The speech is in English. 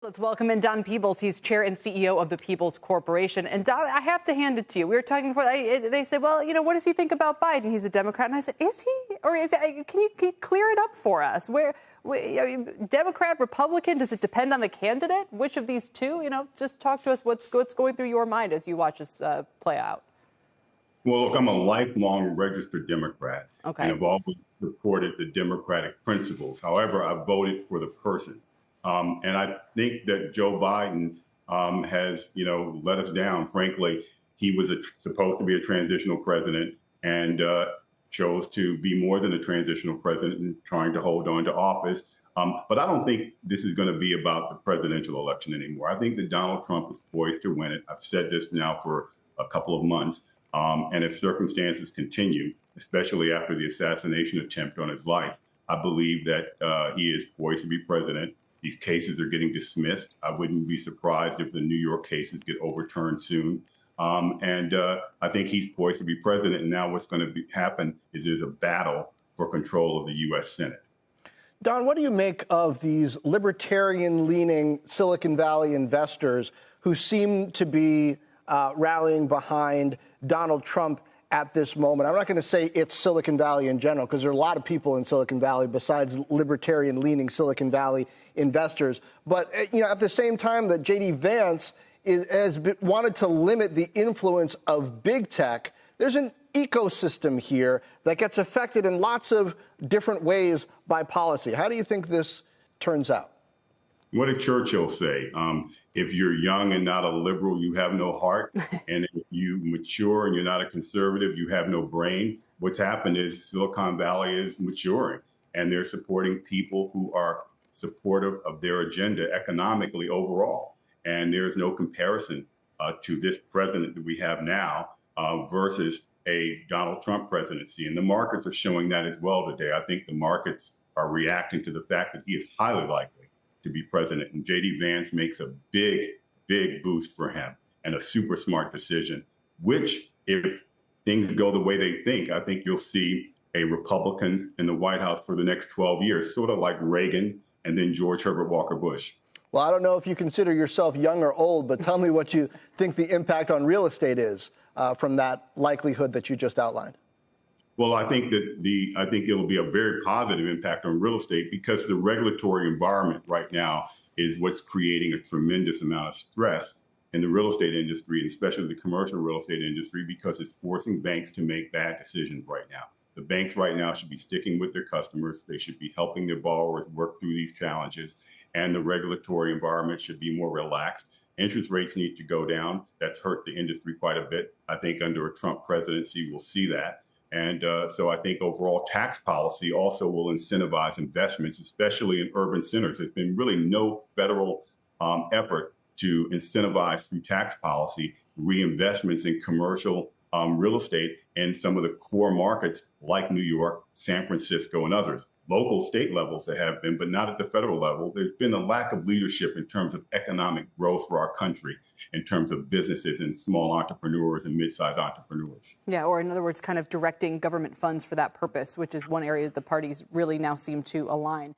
Let's welcome in Don Peebles. He's chair and CEO of the Peebles Corporation. And Don, I have to hand it to you. We were talking before. They said, well, what does he think about Biden? He's a Democrat. And I said, is he? Or is it? Can you clear it up for us? Democrat, Republican, does it depend on the candidate? Which of these two? Just talk to us what's going through your mind as you watch this play out. Well, look, I'm a lifelong registered Democrat. Okay. And I've always supported the Democratic principles. However, I voted for the person. And I think that Joe Biden has, let us down. Frankly, he was supposed to be a transitional president and chose to be more than a transitional president and trying to hold on to office. But I don't think this is going to be about the presidential election anymore. I think that Donald Trump is poised to win it. I've said this now for a couple of months. And if circumstances continue, especially after the assassination attempt on his life, I believe that he is poised to be president. These cases are getting dismissed. I wouldn't be surprised if the New York cases get overturned soon. And I think he's poised to be president. And now what's going to happen is there's a battle for control of the U.S. Senate. Don, what do you make of these libertarian-leaning Silicon Valley investors who seem to be rallying behind Donald Trump at this moment? I'm not going to say it's Silicon Valley in general, because there are a lot of people in Silicon Valley besides libertarian-leaning Silicon Valley investors. But, at the same time that J.D. Vance wanted to limit the influence of big tech, there's an ecosystem here that gets affected in lots of different ways by policy. How do you think this turns out? What did Churchill say? If you're young and not a liberal, you have no heart. And if you mature and you're not a conservative, you have no brain. What's happened is Silicon Valley is maturing, and they're supporting people who are supportive of their agenda economically overall. And there's no comparison to this president that we have now versus a Donald Trump presidency. And the markets are showing that as well today. I think the markets are reacting to the fact that he is highly likely to be president. And J.D. Vance makes a big, big boost for him and a super smart decision, which, if things go the way they think, I think you'll see a Republican in the White House for the next 12 years, sort of like Reagan and then George Herbert Walker Bush. Well, I don't know if you consider yourself young or old, but tell me what you think the impact on real estate is from that likelihood that you just outlined. Well, I think it'll be a very positive impact on real estate, because the regulatory environment right now is what's creating a tremendous amount of stress in the real estate industry, especially the commercial real estate industry, because it's forcing banks to make bad decisions right now. The banks right now should be sticking with their customers. They should be helping their borrowers work through these challenges, and the regulatory environment should be more relaxed. Interest rates need to go down. That's hurt the industry quite a bit. I think under a Trump presidency, we'll see that. And so I think overall tax policy also will incentivize investments, especially in urban centers. There's been really no federal effort to incentivize through tax policy reinvestments in commercial real estate in some of the core markets like New York, San Francisco, and others. Local, state levels there have been, but not at the federal level. There's been a lack of leadership in terms of economic growth for our country, in terms of businesses and small entrepreneurs and mid-sized entrepreneurs. Yeah, or in other words, kind of directing government funds for that purpose, which is one area the parties really now seem to align.